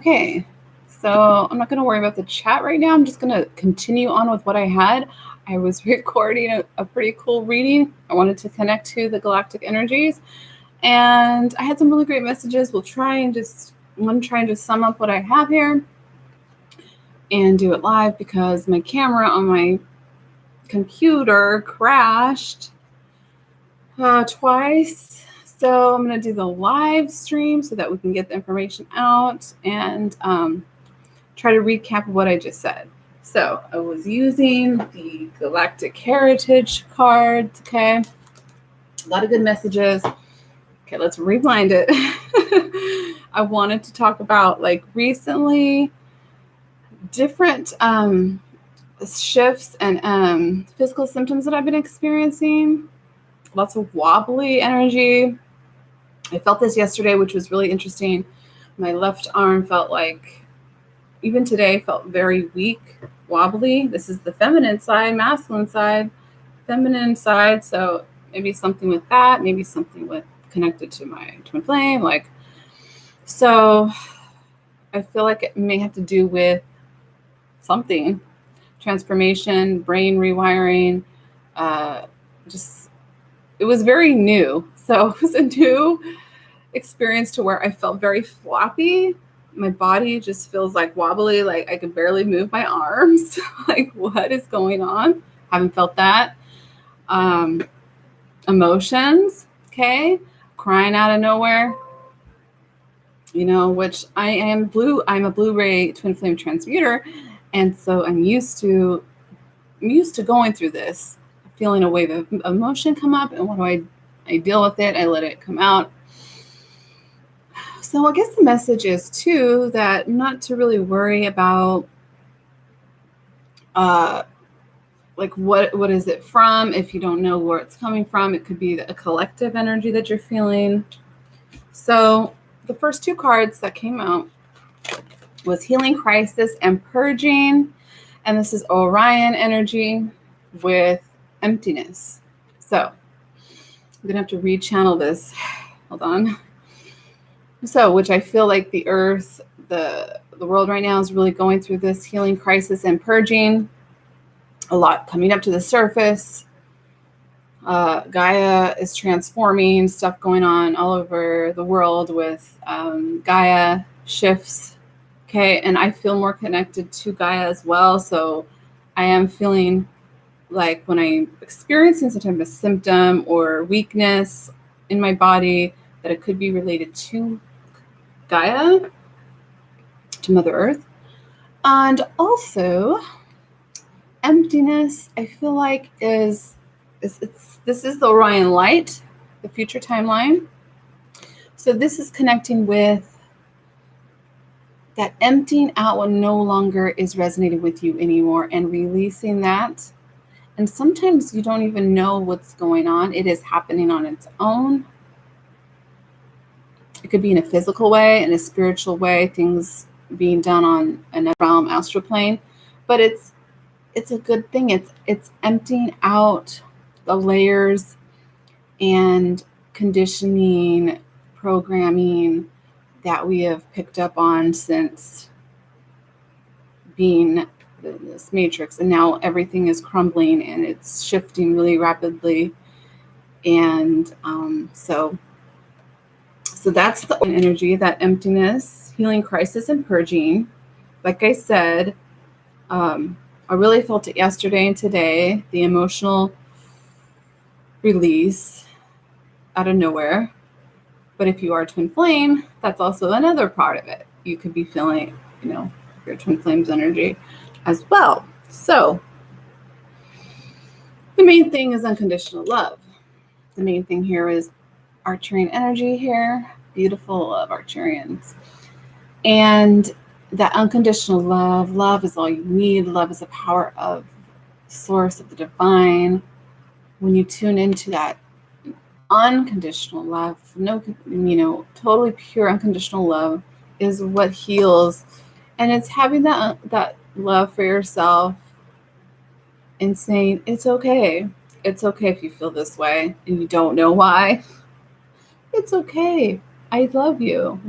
Okay, so I'm not going to worry about the chat right now. I'm just going to continue on with what I had. I was recording a pretty cool reading. I wanted to connect to the galactic energies, and I had some really great messages. I'm going to try and just sum up what I have here and do it live because my camera on my computer crashed twice. So I'm going to do the live stream so that we can get the information out and try to recap what I just said. So I was using the Galactic Heritage cards, okay? A lot of good messages. Okay, let's rewind it. I wanted to talk about like recently different shifts and physical symptoms that I've been experiencing. Lots of wobbly energy. I felt this yesterday, which was really interesting. My left arm felt like, even today, felt very weak, wobbly. This is the feminine side, masculine side, feminine side. So maybe something with that, maybe something with connected to my twin flame. So I feel like it may have to do with something, transformation, brain rewiring, it was very new. So it was a new experience to where I felt very floppy. My body just feels like wobbly, like I can barely move my arms. Like, what is going on? Haven't felt that. Emotions, okay? Crying out of nowhere, which I'm a Blu-ray twin flame transmuter. And so I'm used to going through this, feeling a wave of emotion come up, and what do I deal with it. I let it come out. So I guess the message is too that not to really worry about like what is it from. If you don't know where it's coming from, it could be a collective energy that you're feeling. So the first two cards that came out was Healing Crisis and Purging, and this is Orion energy with emptiness. So I'm gonna have to rechannel this. Hold on. So, which I feel like the earth, the world right now is really going through this healing crisis and purging. A lot coming up to the surface. Gaia is transforming, stuff going on all over the world with Gaia shifts. Okay, and I feel more connected to Gaia as well. So I am feeling like when I'm experiencing some type of symptom or weakness in my body, that it could be related to Gaia, to Mother Earth. And also emptiness, I feel like this is the Orion light, the future timeline. So this is connecting with that emptying out what no longer is resonating with you anymore and releasing that. And sometimes you don't even know what's going on. It is happening on its own. It could be in a physical way, in a spiritual way, things being done on another realm, astral plane. But it's a good thing. It's emptying out the layers and conditioning, programming that we have picked up on since being this matrix, and now everything is crumbling and it's shifting really rapidly. And so that's the energy, that emptiness, healing crisis and purging. Like I said, I really felt it yesterday and today, the emotional release out of nowhere. But if you are twin flame, that's also another part of it. You could be feeling, your twin flame's energy as well. So the main thing is unconditional love. The main thing here is Arcturian energy here. Beautiful love, Arcturians. And that unconditional love is all you need. Love is the power of source, of the divine. When you tune into that unconditional love, totally pure unconditional love is what heals. And it's having that love for yourself and saying, it's okay. It's okay if you feel this way and you don't know why. It's okay. I love you,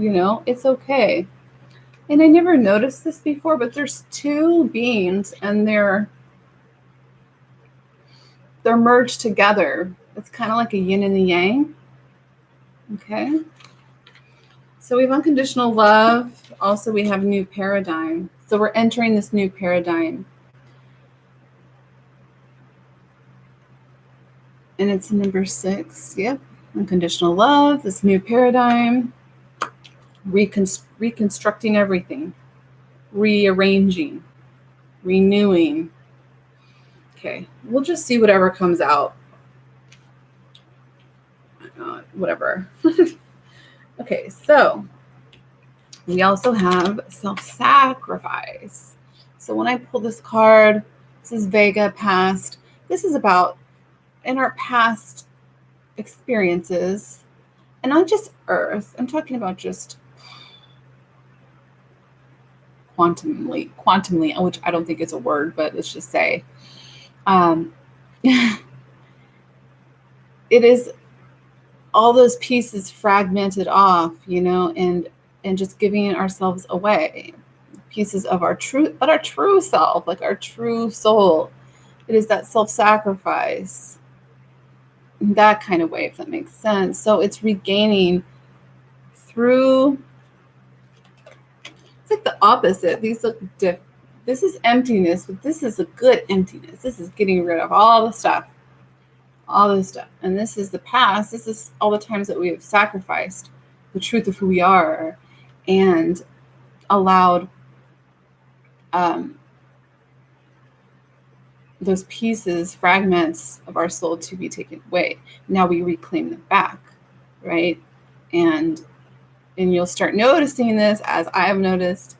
it's okay. And I never noticed this before, but there's two beings and they're merged together. It's kind of like a yin and a yang. Okay. So we have unconditional love. Also, we have new paradigm. So we're entering this new paradigm. And it's number 6. Yep. Unconditional love, this new paradigm, reconstructing everything, rearranging, renewing. Okay. We'll just see whatever comes out. Whatever. Okay. So we also have self-sacrifice. So when I pull this card, this is Vega past. This is about in our past experiences, and not just Earth. I'm talking about just quantumly, which I don't think is a word, but let's just say it is all those pieces fragmented off, and just giving ourselves away, pieces of our true self, like our true soul. It is that self-sacrifice, that kind of way, if that makes sense. So it's regaining through, it's like the opposite. These look different. This is emptiness, but this is a good emptiness. This is getting rid of all this stuff. And this is the past. This is all the times that we have sacrificed the truth of who we are and allowed those pieces, fragments of our soul to be taken away. Now we reclaim them back, right? And you'll start noticing this, as I have noticed,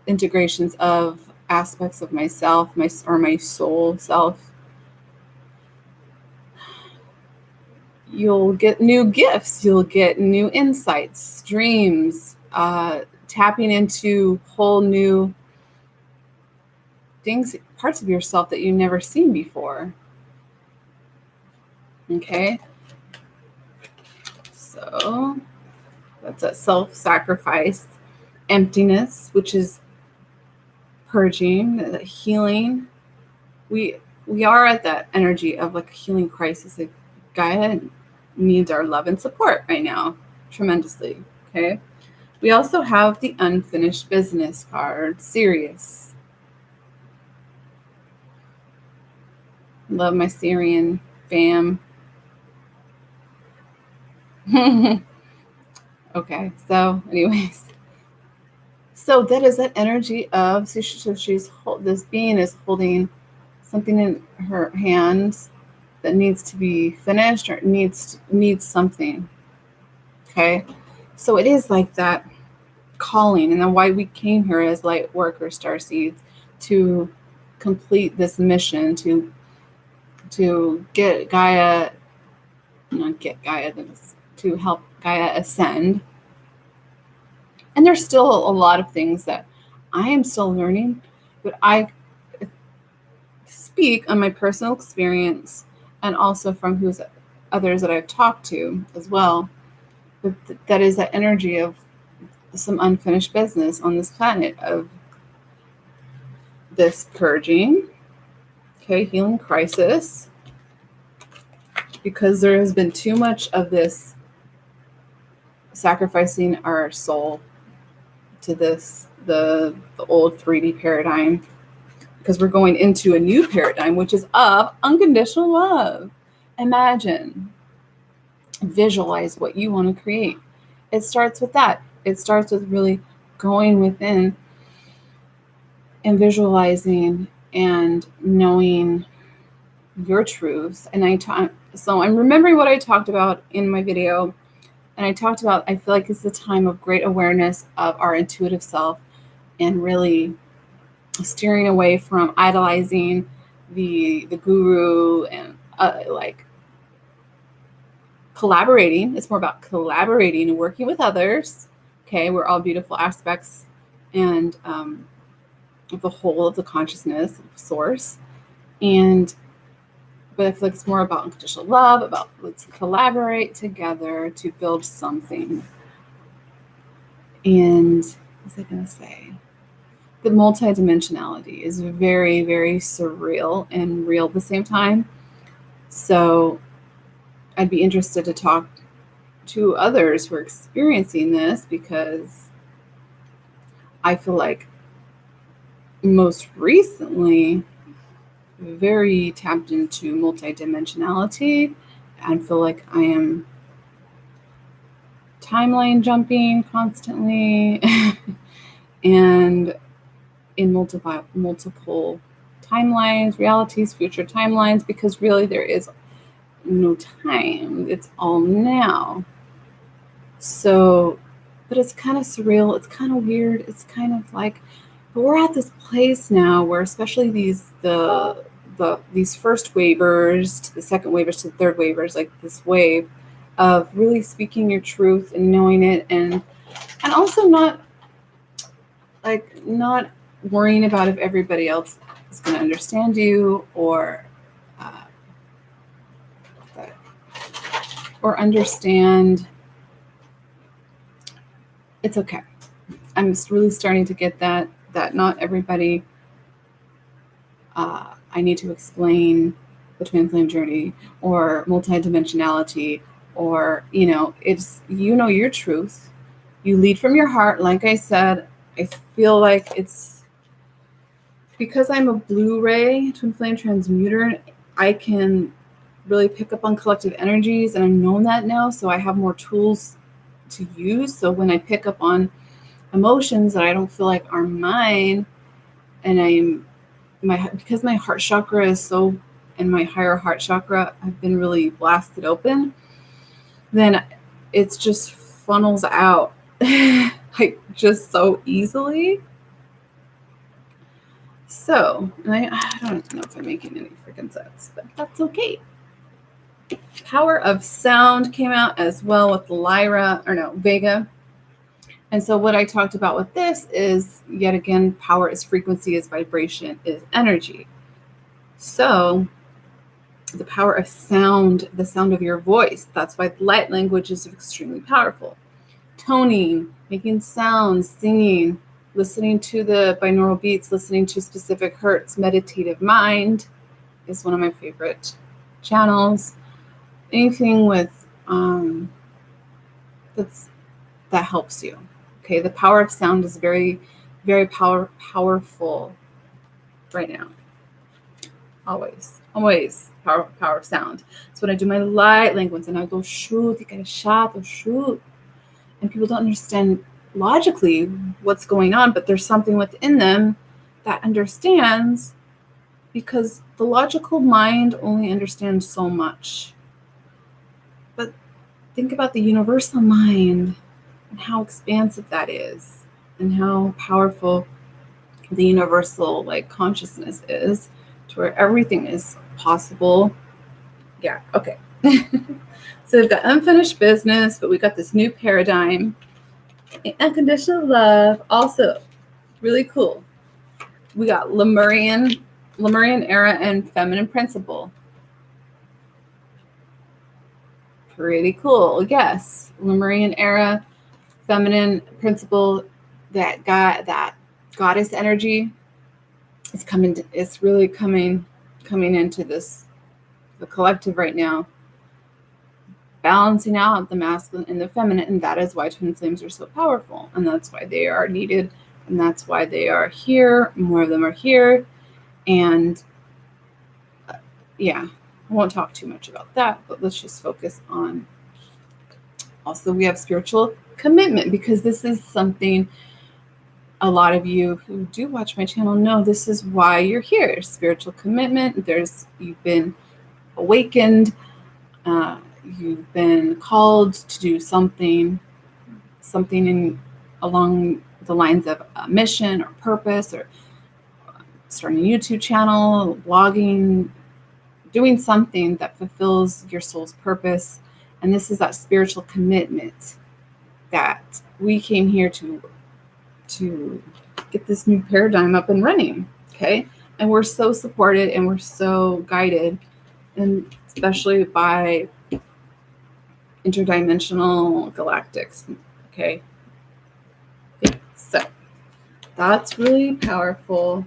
integrations of aspects of myself, my soul self. You'll get new gifts. You'll get new insights, dreams, tapping into whole new things, parts of yourself that you've never seen before. Okay. So that's a self-sacrifice, emptiness, which is purging, healing. We are at that energy of like a healing crisis. Like Gaia needs our love and support right now tremendously. Okay. We also have the unfinished business card, Sirius. Love my Syrian fam. Okay, so anyways, so that is that energy of, this being is holding something in her hands that needs to be finished, or needs something. Okay, so it is like that calling, and then why we came here as light workers, starseeds, to complete this mission, to get Gaia, to help Gaia ascend. And there's still a lot of things that I am still learning, but I speak on my personal experience and also from others that I've talked to as well. But that is that energy of some unfinished business on this planet, of this purging, okay, healing crisis, because there has been too much of this sacrificing our soul to the old 3D paradigm, because we're going into a new paradigm, which is of unconditional love. Imagine, visualize what you want to create. It starts with that. It starts with really going within and visualizing and knowing your truths. And so I'm remembering what I talked about in my video. And I talked about, I feel like it's the time of great awareness of our intuitive self, and really steering away from idolizing the guru, and like collaborating. It's more about collaborating and working with others. Okay, we're all beautiful aspects and of the whole of the consciousness of source. But I feel like it's more about unconditional love, about let's collaborate together to build something. And what was I going to say? The multidimensionality is very, very surreal and real at the same time. So I'd be interested to talk to others who are experiencing this, because I feel like most recently very tapped into multidimensionality and feel like I am timeline jumping constantly and in multiple timelines, realities, future timelines, because really there is no time. It's all now. So, but it's kind of surreal. It's kind of weird. It's kind of like, but we're at this place now where, especially these first waivers to the second waivers to the third waivers, like this wave of really speaking your truth and knowing it, and also not worrying about if everybody else is going to understand you or understand. It's okay. I'm really starting to get that not everybody. I need to explain the twin flame journey or multidimensionality, or it's your truth. You lead from your heart. Like I said, I feel like it's because I'm a Blu-ray twin flame transmuter. I can really pick up on collective energies, and I've known that now, so I have more tools to use. So when I pick up on emotions that I don't feel like are mine, and because my heart chakra is so, and my higher heart chakra have been really blasted open, then it's just funnels out like just so easily. So, and I don't know if I'm making any freaking sense, but that's okay. Power of Sound came out as well with Vega. And so what I talked about with this is, yet again, power is frequency, is vibration, is energy. So the power of sound, the sound of your voice, that's why light language is extremely powerful. Toning, making sounds, singing, listening to the binaural beats, listening to specific hertz. Meditative Mind is one of my favorite channels. Anything with that helps you. Okay, the power of sound is very, very powerful right now. Always power of sound. So when I do my light language and I go shoot, you get shot or shoot, and people don't understand logically what's going on, but there's something within them that understands, because the logical mind only understands so much. But think about the universal mind and how expansive that is, and how powerful the universal consciousness is, to where everything is possible. Yeah, okay. So we've got unfinished business, but we got this new paradigm. Unconditional love, also really cool. We got Lemurian era and feminine principle. Pretty cool. Yes, Lemurian era, feminine principle. That goddess energy is really coming into the collective right now, balancing out the masculine and the feminine, and that is why twin flames are so powerful, and that's why they are needed, and that's why they are here. More of them are here, and yeah, I won't talk too much about that, but let's just focus on. Also, we have spiritual commitment, because this is something a lot of you who do watch my channel know. This is why you're here. Spiritual commitment. You've been awakened. You've been called to do something along the lines of a mission or purpose, or starting a YouTube channel, blogging, doing something that fulfills your soul's purpose. And this is that spiritual commitment that we came here to get this new paradigm up and running. Okay. And we're so supported and we're so guided, and especially by interdimensional galactics. Okay. So that's really powerful.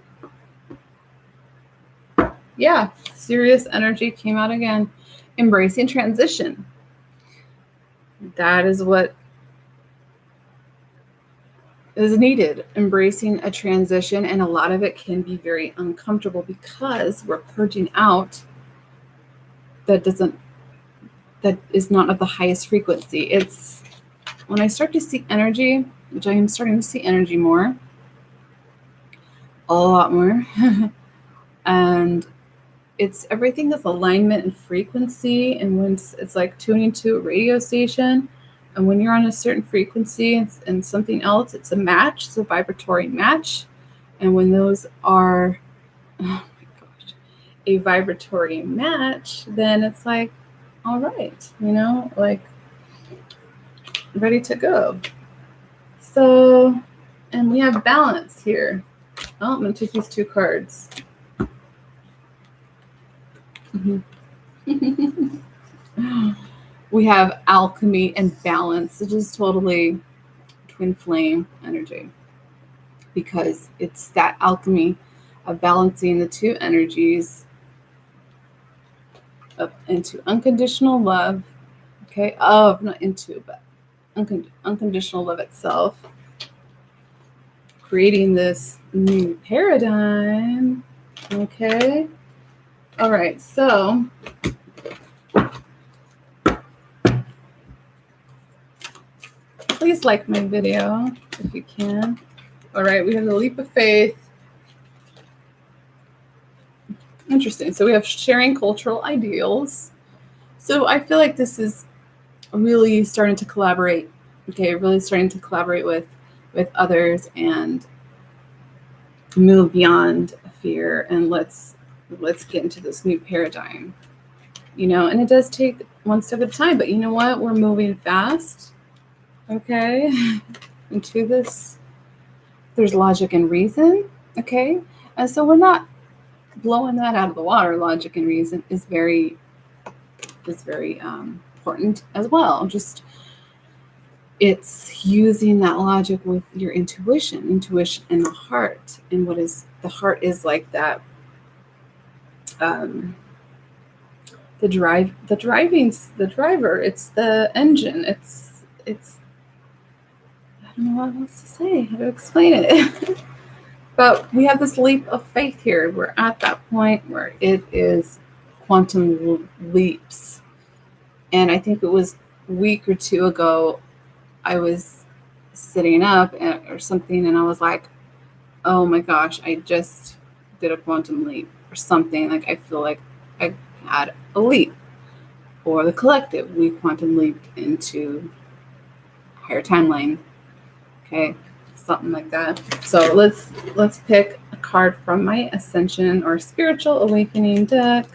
Yeah, Sirius energy came out again. Embracing transition. That is what is needed. Embracing a transition, and a lot of it can be very uncomfortable because we're purging out that is not of the highest frequency. It's when I start to see energy, which I am starting to see energy more, a lot more, and it's everything is alignment and frequency. And when it's like tuning to a radio station, and when you're on a certain frequency and something else, it's a match, it's a vibratory match. And when those are, oh my gosh, a vibratory match, then it's like, all right, like ready to go. So, and we have balance here. Oh, I'm going to take these 2 cards. We have alchemy and balance, which is totally twin flame energy, because it's that alchemy of balancing the 2 energies up into unconditional love. Okay, not into, but unconditional love itself, creating this new paradigm. Okay, all right, so please like my video if you can. All right, we have the leap of faith. Interesting. So we have sharing cultural ideals. So I feel like this is really starting to collaborate. Okay, really starting to collaborate with others and move beyond fear, and let's get into this new paradigm. And it does take one step at a time, but you know what? We're moving fast. Okay, into this. There's logic and reason. Okay, and so we're not blowing that out of the water. Logic and reason is very important as well. Just it's using that logic with your intuition and the heart. And what is the heart is like that. The driver. It's the engine. It's. I don't know what else to say. How to explain it. But we have this leap of faith here. We're at that point where it is quantum leaps. And I think it was a week or 2 ago, I was sitting up or something, and I was like, oh my gosh, I just did a quantum leap or something. Like I feel like I had a leap. Or the collective, we quantum leaped into higher timeline. Okay, something like that. So let's pick a card from my Ascension or Spiritual Awakening deck.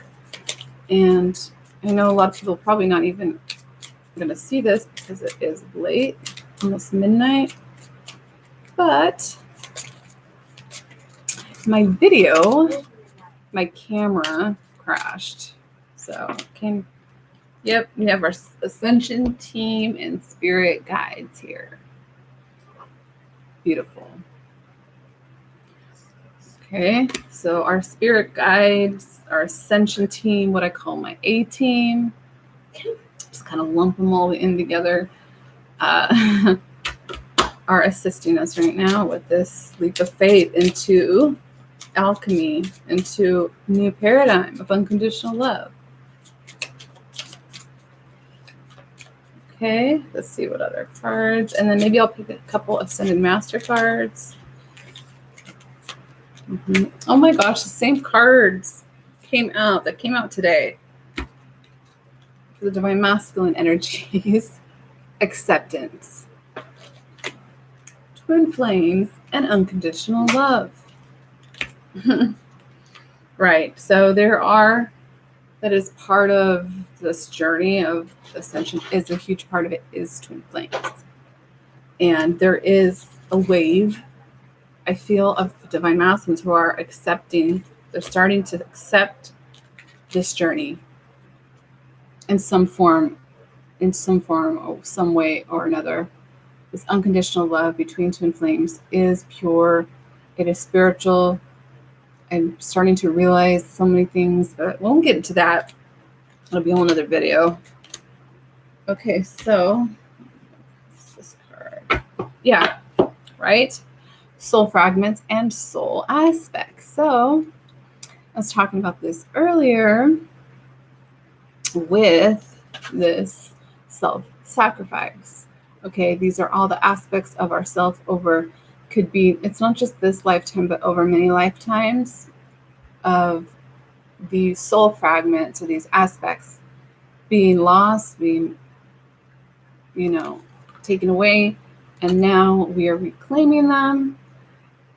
And I know a lot of people probably not even going to see this because it is late, almost midnight. But my camera crashed. So yep, we have our Ascension team and spirit guides here. Beautiful. Okay, so our spirit guides, our Ascension team, what I call my A team, just kind of lump them all in together, are assisting us right now with this leap of faith into alchemy, into new paradigm of unconditional love. Okay, let's see what other cards, and then maybe I'll pick a couple Ascended Master cards. Oh my gosh, the same cards came out today. The Divine Masculine energies, acceptance, twin flames, and unconditional love. Right, so that is part of this journey of ascension, is a huge part of it is twin flames. And there is a wave, I feel, of divine masculines who are they're starting to accept this journey in some form or some way or another. This unconditional love between twin flames is pure. It is spiritual. I'm starting to realize so many things, but we won't get into that. It'll be a whole nother video. Okay, so this card. Yeah, right? Soul fragments and soul aspects. So I was talking about this earlier with this self-sacrifice. Okay, these are all the aspects of ourself over, could be, it's not just this lifetime, but over many lifetimes of these soul fragments or these aspects being lost, being, taken away, and now we are reclaiming them.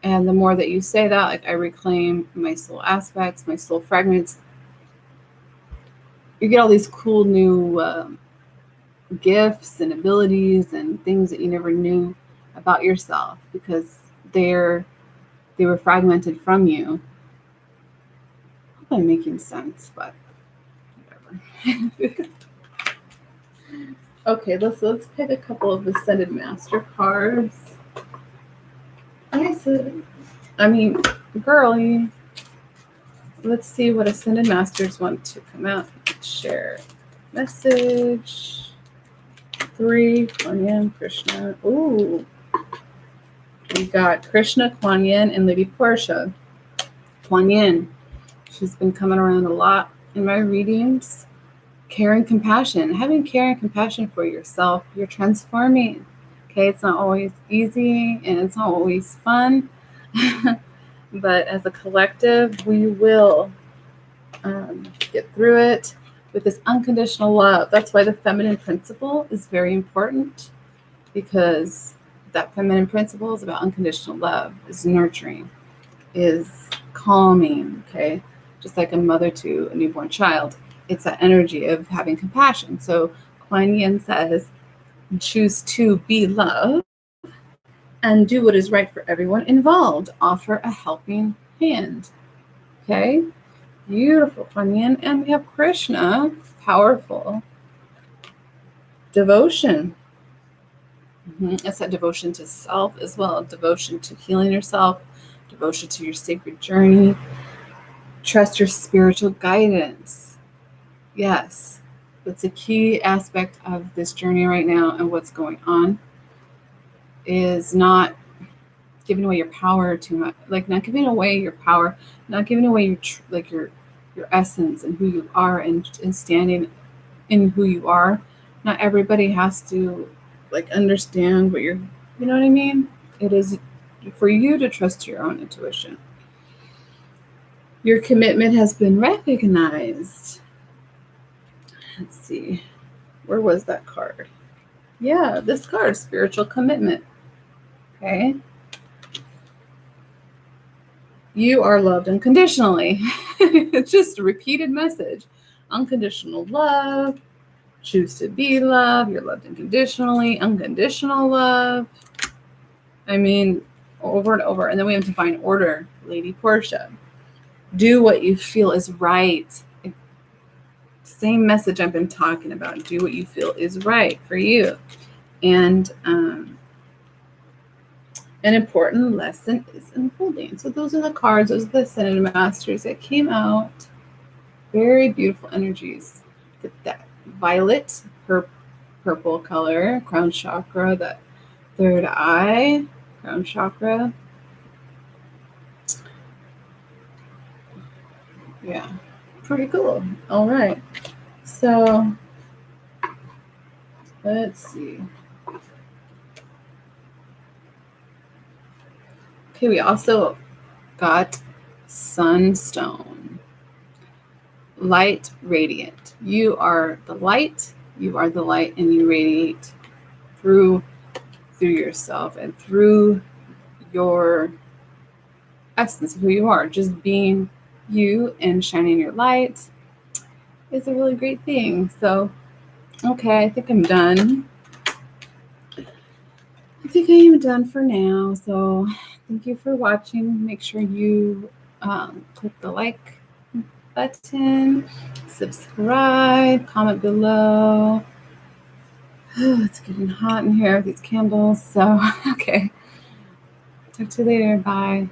And the more that you say that, like, I reclaim my soul aspects, my soul fragments, you get all these cool new gifts and abilities and things that you never knew about yourself because they were fragmented from you. I hope I'm making sense, but whatever. Okay, let's pick a couple of Ascended Master cards. Girlie, let's see what Ascended Masters want to come out and share. Message 3, Kuan Yin, Krishna. Ooh, we got Krishna, Kuan Yin, and Lady Portia. Kuan Yin, she's been coming around a lot in my readings. Care and compassion, having care and compassion for yourself. You're transforming. Okay, it's not always easy and it's not always fun, but as a collective, we will get through it with this unconditional love. That's why the feminine principle is very important, because that feminine principle is about unconditional love, is nurturing, is calming, okay? Just like a mother to a newborn child. It's that energy of having compassion. So Kuan Yin says, choose to be love and do what is right for everyone involved. Offer a helping hand. Okay? Beautiful, Kuan Yin. And we have Krishna, powerful. Devotion. It's that devotion to self as well. Devotion to healing yourself. Devotion to your sacred journey. Trust your spiritual guidance. Yes, that's a key aspect of this journey right now, and what's going on is not giving away your power too much. Like, not giving away your power, not giving away your essence and who you are, and standing in who you are. Not everybody has to understand what you're, you know what I mean? It is for you to trust your own intuition. Your commitment has been recognized. Let's see. Where was that card? Yeah, this card, spiritual commitment. Okay. You are loved unconditionally. It's just a repeated message. Unconditional love. Choose to be loved. You're loved unconditionally. Unconditional love. Over and over. And then we have to find order. Lady Portia. Do what you feel is right. Same message I've been talking about. Do what you feel is right for you. And an important lesson is unfolding. So those are the cards. Those are the Ascended Masters that came out. Very beautiful energies. Look at that violet, purple color, crown chakra, that third eye, crown chakra. Yeah, pretty cool. All right. So let's see. Okay, we also got Sunstone. Light radiant. You are the light. You are the light, and you radiate through yourself and through your essence of who you are. Just being you and shining your light is a really great thing. So, okay, I think I'm done. I think I am done for now. So, thank you for watching. Make sure you click the like button, subscribe, comment below. It's getting hot in here with these candles. So, okay. Talk to you later. Bye.